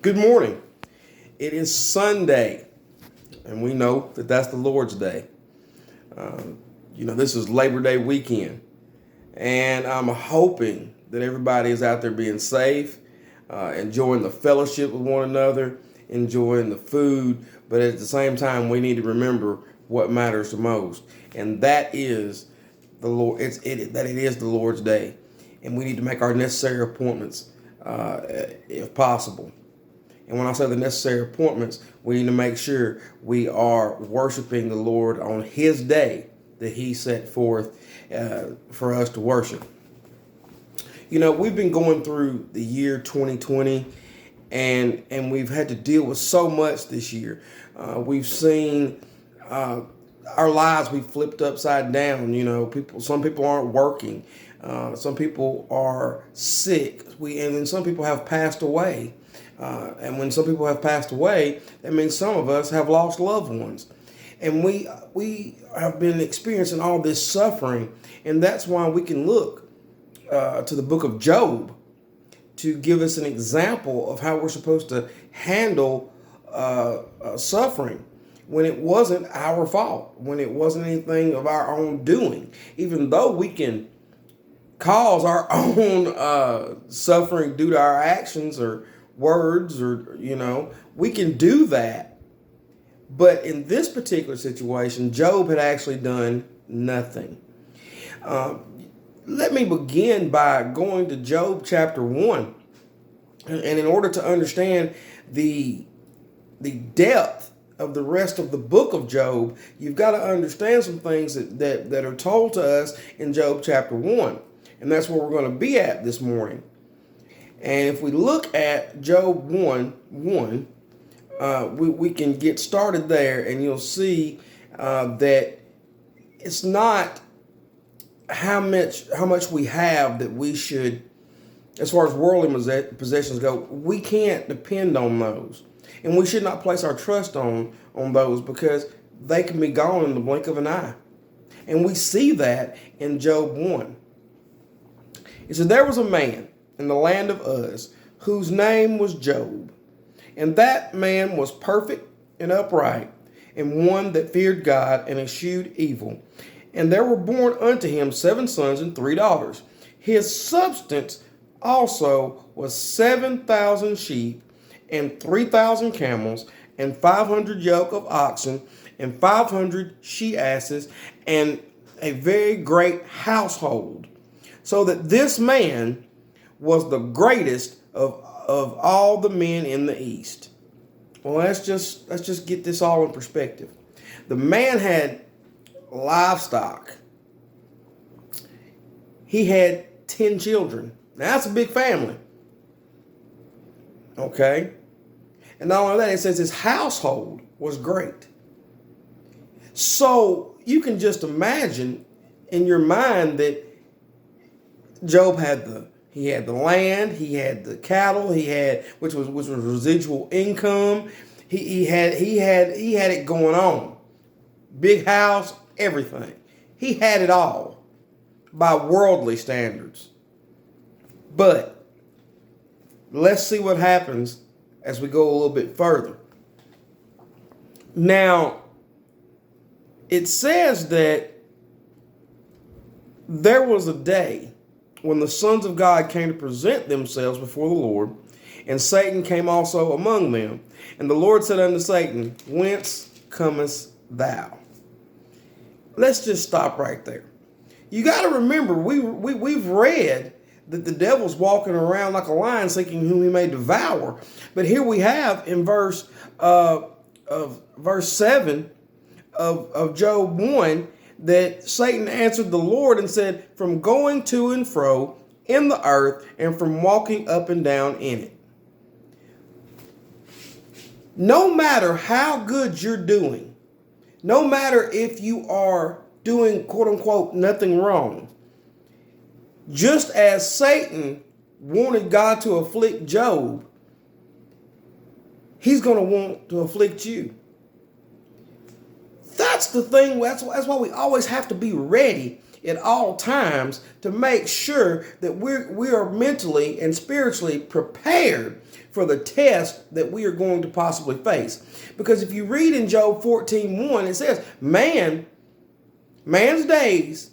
Good morning. It is Sunday, and we know that that's the Lord's Day. This is Labor Day weekend, and I'm hoping that everybody is out there being safe, enjoying the fellowship with one another, enjoying the food, but at the same time, we need to remember what matters the most, and that is the Lord. That it is the Lord's Day, and we need to make our necessary appointments if possible. And when I say the necessary appointments, we need to make sure we are worshiping the Lord on His day that He set forth for us to worship. We've been going through the year 2020, and we've had to deal with so much this year. We've seen our lives be flipped upside down. Some people aren't working. Some people are sick. And then some people have passed away. And when some people have passed away, that means some of us have lost loved ones. And we have been experiencing all this suffering. And that's why we can look to the book of Job to give us an example of how we're supposed to handle suffering when it wasn't our fault, when it wasn't anything of our own doing. Even though we can cause our own suffering due to our actions or words, or we can do that. But in this particular situation, Job had actually done nothing. Let me begin by going to Job chapter 1. And in order to understand the depth of the rest of the book of Job, you've got to understand some things that are told to us in Job chapter 1. And that's where we're going to be at this morning. And if we look at Job 1:1, we can get started there, and you'll see that it's not how much we have that we should, as far as worldly possessions go, we can't depend on those. And we should not place our trust on those, because they can be gone in the blink of an eye. And we see that in Job 1. It said, "There was a man in the land of Uz, whose name was Job. And that man was perfect and upright, and one that feared God and eschewed evil. And there were born unto him 7 sons and 3 daughters. His substance also was 7,000 sheep, and 3,000 camels, and 500 yoke of oxen, and 500 she-asses, and a very great household. So that this man was the greatest of all the men in the East." Well, let's just get this all in perspective. The man had livestock. He had 10 children. Now, that's a big family. Okay? And not only that, it says his household was great. So you can just imagine in your mind that Job had the land, he had the cattle, which was residual income. He had it going on. Big house, everything. He had it all by worldly standards. But let's see what happens as we go a little bit further. Now, it says that there was a day when the sons of God came to present themselves before the Lord, and Satan came also among them. And the Lord said unto Satan, "Whence comest thou?" Let's just stop right there. You got to remember, we've read that the devil's walking around like a lion, seeking whom he may devour. But here we have in verse 7 of Job 1, that Satan answered the Lord and said, "From going to and fro in the earth, and from walking up and down in it." No matter how good you're doing, no matter if you are doing, quote unquote, nothing wrong, just as Satan wanted God to afflict Job, he's going to want to afflict you. That's the thing. That's why we always have to be ready at all times to make sure that we are mentally and spiritually prepared for the test that we are going to possibly face. Because if you read in Job 14:1, it says, man's days,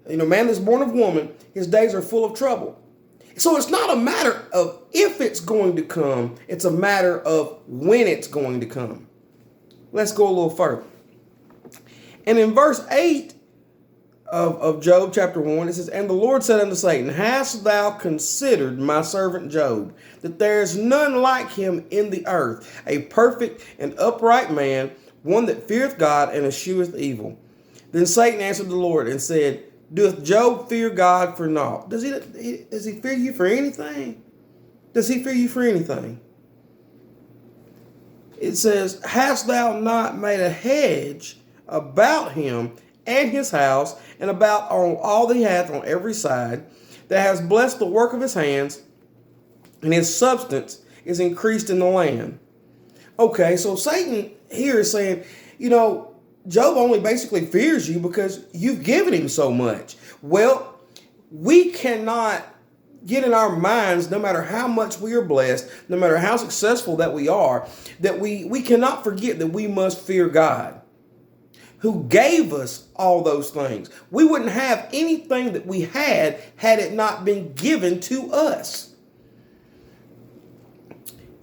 man that's born of woman, his days are full of trouble. So it's not a matter of if it's going to come, it's a matter of when it's going to come. Let's go a little further. And in verse 8 of Job chapter 1, it says, and the Lord said unto Satan, hast thou considered my servant Job, that there is none like him in the earth, a perfect and upright man, one that feareth God and escheweth evil? Then Satan answered the Lord and said, doth Job fear God for naught? Does he fear you for anything? Does he fear you for anything? It says, hast thou not made a hedge about him and his house, and about on all that he hath on every side, that has blessed the work of his hands, and his substance is increased in the land? Okay, so Satan here is saying, Job only basically fears you because you've given him so much. Well, we cannot get in our minds, no matter how much we are blessed, no matter how successful that we are, that we cannot forget that we must fear God, who gave us all those things. We wouldn't have anything that we had it not been given to us.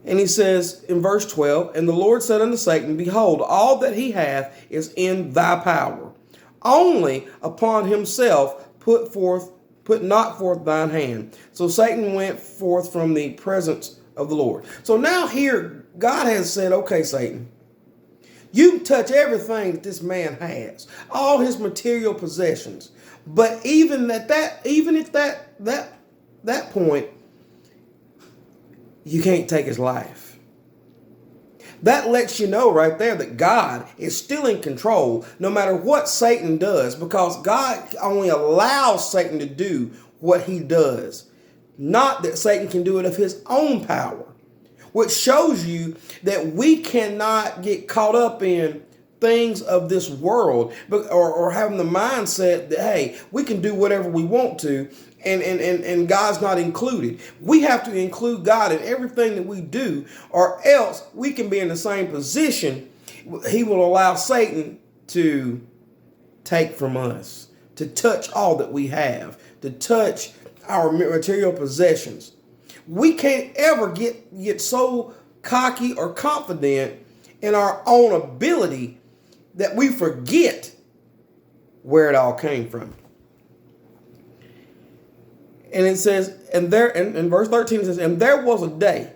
And he says in verse 12, and the Lord said unto Satan, behold, all that he hath is in thy power. Only upon himself put not forth thine hand. So Satan went forth from the presence of the Lord. So now here, God has said, okay, Satan, you can touch everything that this man has, all his material possessions. But even at that point, you can't take his life. That lets you know right there that God is still in control no matter what Satan does, because God only allows Satan to do what he does. Not that Satan can do it of his own power, which shows you that we cannot get caught up in things of this world, or having the mindset that, hey, we can do whatever we want to, and God's not included. We have to include God in everything that we do, or else we can be in the same position. He will allow Satan to take from us, to touch all that we have, to touch our material possessions. We can't ever get so cocky or confident in our own ability that we forget where it all came from. And it says, in verse 13 it says, and there was a day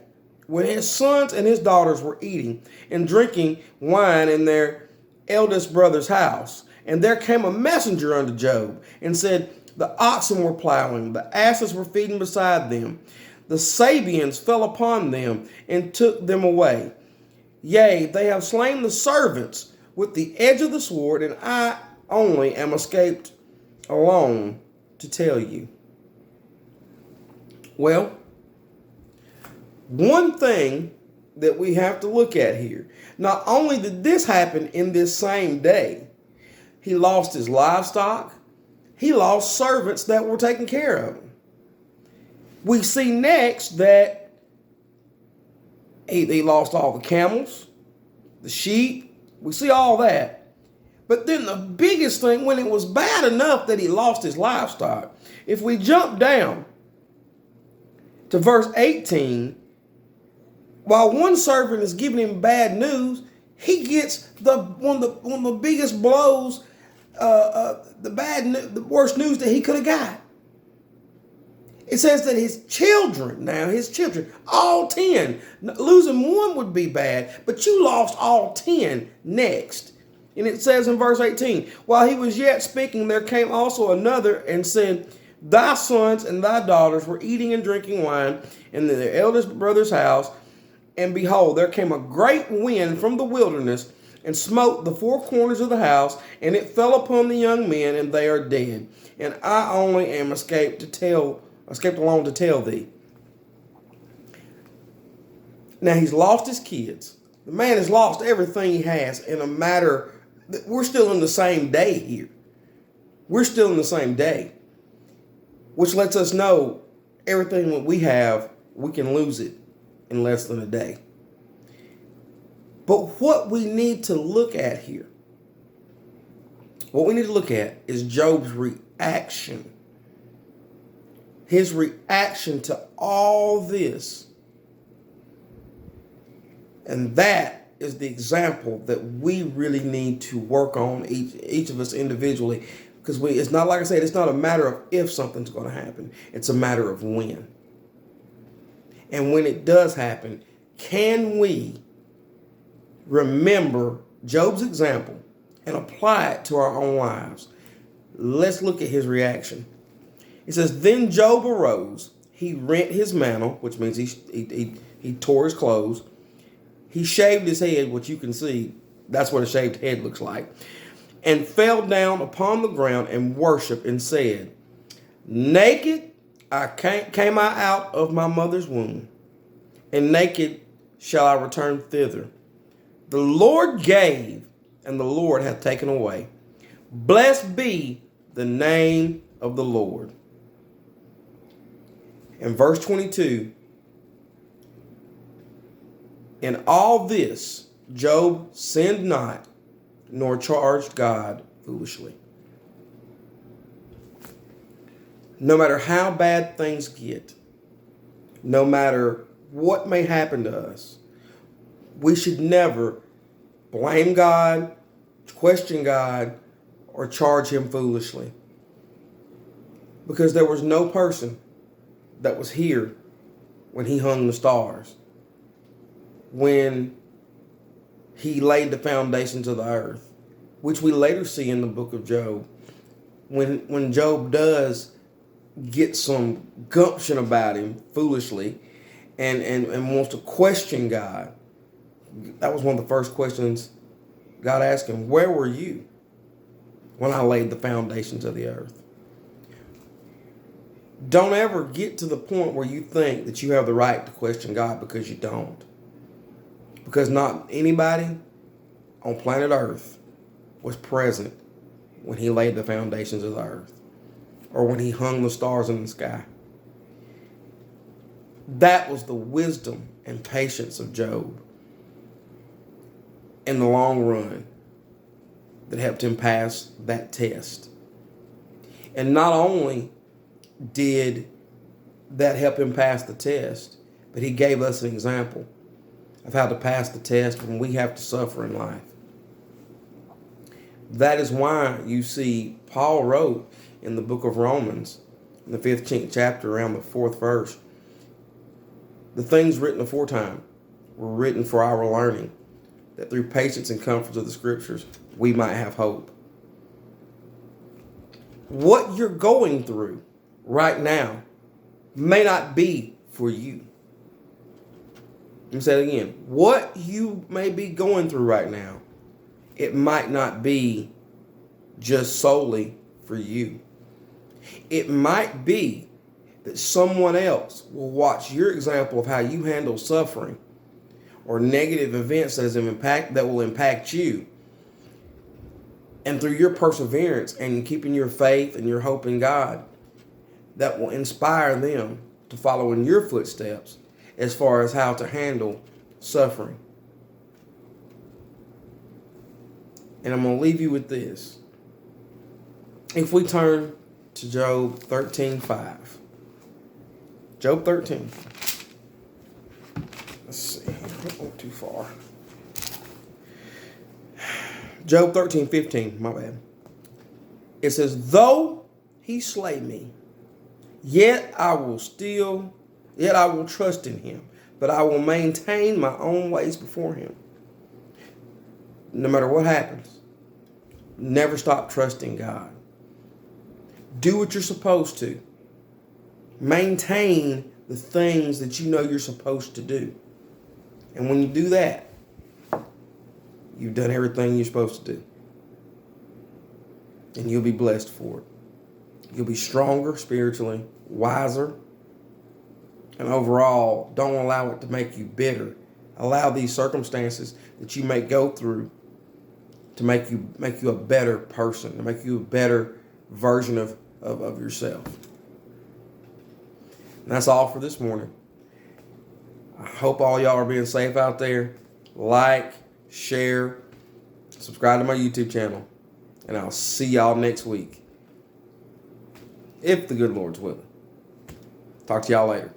when his sons and his daughters were eating and drinking wine in their eldest brother's house. And there came a messenger unto Job and said, the oxen were plowing, the asses were feeding beside them. The Sabeans fell upon them and took them away. Yea, they have slain the servants with the edge of the sword, and I only am escaped alone to tell you. Well, one thing that we have to look at here, not only did this happen in this same day, he lost his livestock, he lost servants that were taking care of him. We see next that he lost all the camels, the sheep. We see all that. But then the biggest thing, when it was bad enough that he lost his livestock, if we jump down to verse 18, while one servant is giving him bad news, he gets one of the biggest blows, the worst news that he could have got. It says that his children, all 10, losing one would be bad, but you lost all 10 next. And it says in verse 18, while he was yet speaking, there came also another and said, thy sons and thy daughters were eating and drinking wine in their eldest brother's house. And behold, there came a great wind from the wilderness and smote the four corners of the house, and it fell upon the young men, and they are dead. And I only am escaped alone to tell thee. Now he's lost his kids. The man has lost everything he has in a matter that we're still in the same day here. We're still in the same day, which lets us know everything that we have, we can lose it in less than a day. But what we need to look at here, what we need to look at is Job's reaction. His reaction to all this. And that is the example that we really need to work on, each of us individually. Because it's not, like I said, it's not a matter of if something's going to happen. It's a matter of when. And when it does happen, can we remember Job's example and apply it to our own lives? Let's look at his reaction. It says, then Job arose. He rent his mantle, which means he tore his clothes. He shaved his head, which you can see, that's what a shaved head looks like, and fell down upon the ground and worshiped and said, naked came I out of my mother's womb, and naked shall I return thither. The Lord gave, and the Lord hath taken away. Blessed be the name of the Lord. In verse 22, in all this, Job sinned not, nor charged God foolishly. No matter how bad things get, no matter what may happen to us, we should never blame God, question God, or charge him foolishly. Because there was no person that was here when he hung the stars, when he laid the foundations of the earth, which we later see in the book of Job. When Job does get some gumption about him foolishly and wants to question God, that was one of the first questions God asked him. Where were you when I laid the foundations of the earth? Don't ever get to the point where you think that you have the right to question God, because you don't. Because not anybody on planet Earth was present when he laid the foundations of the earth, or when he hung the stars in the sky. That was the wisdom and patience of Job in the long run that helped him pass that test. And not only did that help him pass the test, but he gave us an example of how to pass the test when we have to suffer in life. That is why you see Paul wrote in the book of Romans, in the 15th chapter, around the 4th verse, the things written aforetime were written for our learning, that through patience and comforts of the scriptures, we might have hope. What you're going through right now may not be for you. Let me say it again. What you may be going through right now, it might not be just solely for you. It might be that someone else will watch your example of how you handle suffering or negative events that will impact you. And through your perseverance and keeping your faith and your hope in God, that will inspire them to follow in your footsteps as far as how to handle suffering. And I'm going to leave you with this. If we turn to Job 13:5. Job 13. Let's see. Don't go too far. Job 13:15. My bad. It says, though he slay me, yet I will trust in him, but I will maintain my own ways before him. No matter what happens, never stop trusting God. Do what you're supposed to. Maintain the things that you know you're supposed to do. And when you do that, you've done everything you're supposed to do. And you'll be blessed for it. You'll be stronger spiritually, wiser, and overall, don't allow it to make you bitter. Allow these circumstances that you may go through to make you a better person, to make you a better version of yourself. And that's all for this morning. I hope all y'all are being safe out there. Like, share, subscribe to my YouTube channel, and I'll see y'all next week, if the good Lord's willing. Talk to y'all later.